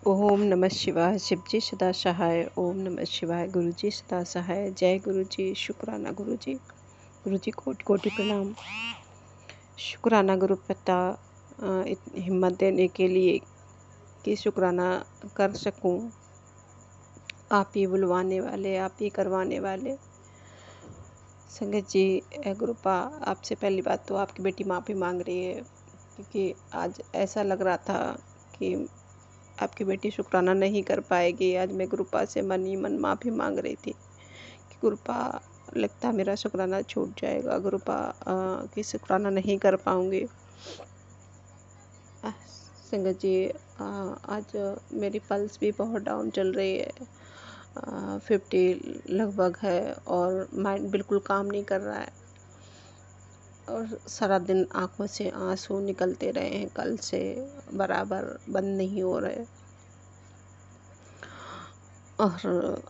ओम नमः शिवाय। शिव जी सदा सहाय। ओम नमः शिवाय। गुरु जी सदा सहाय। जय गुरु जी। शुक्राना गुरु जी। गुरु जी कोटि कोटि प्रणाम। शुक्राना गुरु पिता इतनी हिम्मत देने के लिए कि शुक्राना कर सकूं। आप ही बुलवाने वाले, आप ही करवाने वाले। संगत जी, गुरुपा, आपसे पहली बात तो आपकी बेटी माफ़ी मांग रही है, क्योंकि आज ऐसा लग रहा था कि आपकी बेटी शुक्राना नहीं कर पाएगी। आज मैं गुरुपा से मन ही मन माफ़ी मांग रही थी कि गुरुपा, लगता मेरा शुक्राना छूट जाएगा। गुरुपा कि शुक्राना नहीं कर पाऊँगी। संगत जी, आज मेरी पल्स भी बहुत डाउन चल रही है। 50 लगभग है और माइंड बिल्कुल काम नहीं कर रहा है। और सारा दिन आँखों से आंसू निकलते रहे हैं, कल से बराबर बंद नहीं हो रहे। और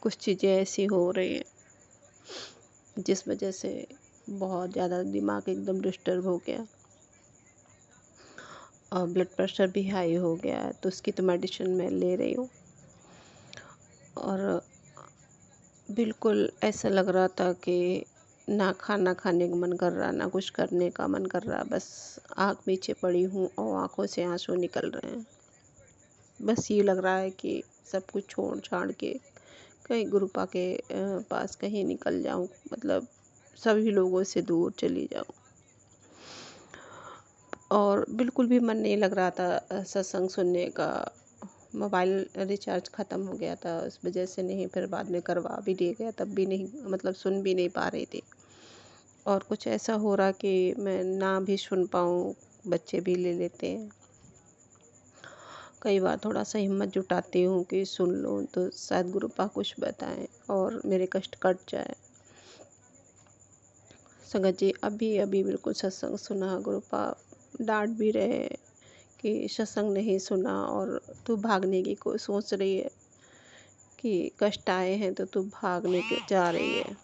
कुछ चीज़ें ऐसी हो रही हैं जिस वजह से बहुत ज़्यादा दिमाग एकदम डिस्टर्ब हो गया और ब्लड प्रेशर भी हाई हो गया है, तो उसकी तो मेडिसिन मैं ले रही हूँ। और बिल्कुल ऐसा लग रहा था कि ना खाना खाने का मन कर रहा, ना कुछ करने का मन कर रहा, बस आँख नीचे पड़ी हूँ और आँखों से आंसू निकल रहे हैं। बस ये लग रहा है कि सब कुछ छोड़ छाड़ के कहीं गुरुपा के पास कहीं निकल जाऊं, मतलब सभी लोगों से दूर चली जाऊं। और बिल्कुल भी मन नहीं लग रहा था सत्संग सुनने का। मोबाइल रिचार्ज ख़त्म हो गया था, उस वजह से नहीं, फिर बाद में करवा भी दिया गया, तब भी नहीं, मतलब सुन भी नहीं पा रही थी। और कुछ ऐसा हो रहा कि मैं ना भी सुन पाऊँ, बच्चे भी ले लेते हैं। कई बार थोड़ा सा हिम्मत जुटाती हूँ कि सुन लूँ तो शायद गुरुपा कुछ बताएं और मेरे कष्ट कट जाए। संगत जी, अभी अभी बिल्कुल सत्संग सुना। गुरुपा डांट भी रहे कि सत्संग नहीं सुना और तू भागने की कोई सोच रही है, कि कष्ट आए हैं तो तू भागने के जा रही है।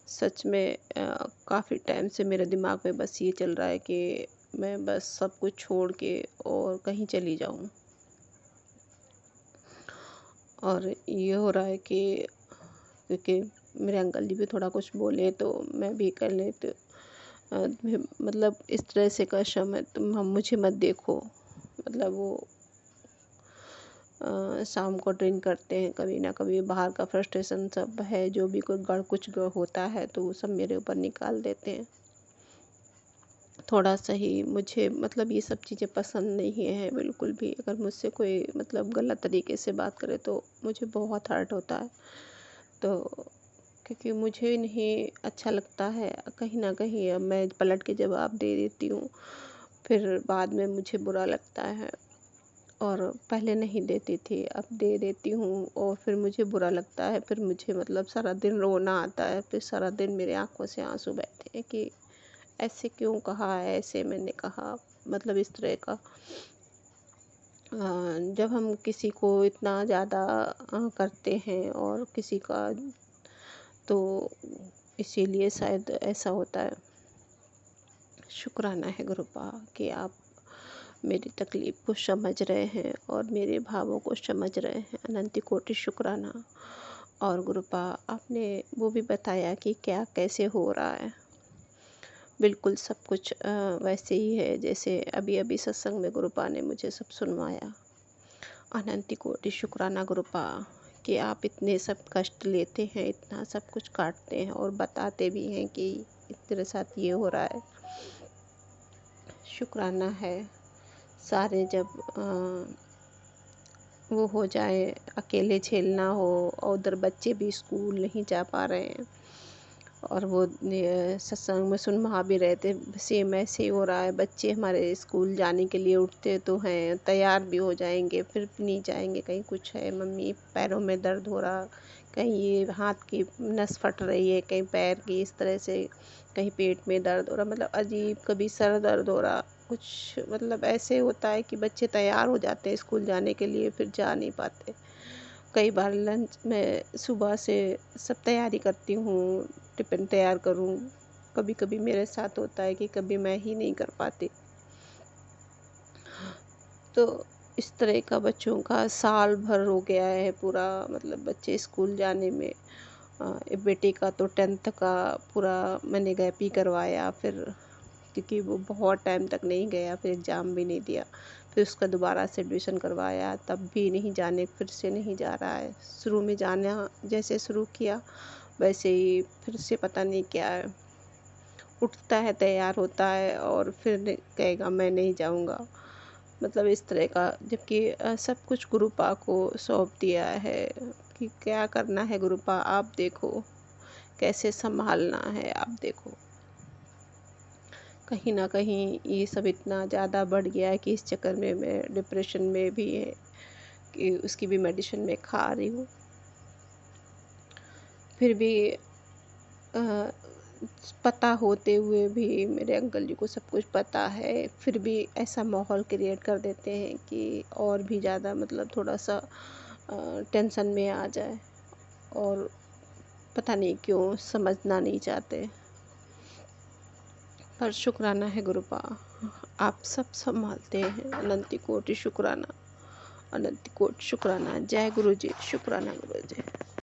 सच में काफ़ी टाइम से मेरे दिमाग में बस ये चल रहा है कि मैं बस सब कुछ छोड़ के और कहीं चली जाऊं। और ये हो रहा है कि क्योंकि मेरे अंकल जी भी थोड़ा कुछ बोले तो मैं भी कर ले, तो मतलब इस तरह से कशम है, तुम हम मुझे मत देखो। मतलब वो शाम को ड्रिंक करते हैं, कभी ना कभी बाहर का फ्रस्ट्रेशन सब है, जो भी कोई कुछ होता है तो वो सब मेरे ऊपर निकाल देते हैं। थोड़ा सा ही मुझे, मतलब ये सब चीज़ें पसंद नहीं है बिल्कुल भी। अगर मुझसे कोई मतलब गलत तरीके से बात करे तो मुझे बहुत हर्ट होता है। तो क्योंकि मुझे नहीं अच्छा लगता है, कहीं ना कहीं अब मैं पलट के जवाब दे देती हूँ, फिर बाद में मुझे बुरा लगता है। और पहले नहीं देती थी, अब दे देती हूँ और फिर मुझे बुरा लगता है। फिर मुझे मतलब सारा दिन रोना आता है, फिर सारा दिन मेरे आंखों से आंसू बहते हैं कि ऐसे क्यों कहा, ऐसे मैंने कहा, मतलब इस तरह का। जब हम किसी को इतना ज़्यादा करते हैं और किसी का, तो इसीलिए शायद ऐसा होता है। शुक्राना है गुरुपा कि आप मेरी तकलीफ़ को समझ रहे हैं और मेरे भावों को समझ रहे हैं। अनंत कोटि शुक्राना। और गुरुपा, आपने वो भी बताया कि क्या कैसे हो रहा है। बिल्कुल सब कुछ वैसे ही है जैसे अभी अभी सत्संग में गुरुपा ने मुझे सब सुनवाया। अनंत कोटि शुक्राना गुरुपा कि आप इतने सब कष्ट लेते हैं, इतना सब कुछ काटते हैं और बताते भी हैं कि तेरे साथ ये हो रहा है। शुक्राना है। सारे जब वो हो जाए, अकेले झेलना हो, और उधर बच्चे भी स्कूल नहीं जा पा रहे हैं और वो सत्संग में सुनवा भी रहे थे, सेम ऐसे ही हो रहा है। बच्चे हमारे स्कूल जाने के लिए उठते तो हैं, तैयार भी हो जाएंगे, फिर भी नहीं जाएंगे। कहीं कुछ है, मम्मी पैरों में दर्द हो रहा, कहीं ये हाथ की नस फट रही है, कहीं पैर की इस तरह से, कहीं पेट में दर्द हो रहा, मतलब अजीब, कभी सर दर्द हो रहा कुछ। मतलब ऐसे होता है कि बच्चे तैयार हो जाते हैं स्कूल जाने के लिए, फिर जा नहीं पाते। कई बार लंच में सुबह से सब तैयारी करती हूँ, टिफ़िन तैयार करूँ, कभी कभी मेरे साथ होता है कि कभी मैं ही नहीं कर पाती। तो इस तरह का बच्चों का साल भर हो गया है पूरा, मतलब बच्चे स्कूल जाने में। एक बेटे का तो 10th का पूरा मैंने गैप ही करवाया फिर, क्योंकि वो बहुत टाइम तक नहीं गया, फिर एग्ज़ाम भी नहीं दिया। फिर उसका दोबारा से एडमिशन करवाया, तब भी नहीं जाने, फिर से नहीं जा रहा है। शुरू में जाना जैसे शुरू किया वैसे ही फिर से पता नहीं क्या है, उठता है, तैयार होता है और फिर कहेगा मैं नहीं जाऊँगा। मतलब इस तरह का, जबकि सब कुछ गुरुपा को सौंप दिया है कि क्या करना है गुरुपा आप देखो, कैसे संभालना है आप देखो। कहीं न कहीं ये सब इतना ज़्यादा बढ़ गया है कि इस चक्कर में मैं डिप्रेशन में भी है कि उसकी भी मेडिसिन मैं खा रही हूँ। फिर भी अ, पता होते हुए भी, मेरे अंकल जी को सब कुछ पता है, फिर भी ऐसा माहौल क्रिएट कर देते हैं कि और भी ज़्यादा मतलब थोड़ा-सा टेंशन में आ जाए, और पता नहीं क्यों समझना नहीं चाहते। पर शुक्राना है गुरुपा, आप सब सँभालते हैं। अनंत कोटि शुक्राना, अनंत कोटि शुक्राना। जय गुरु जी, शुक्राना गुरु जी।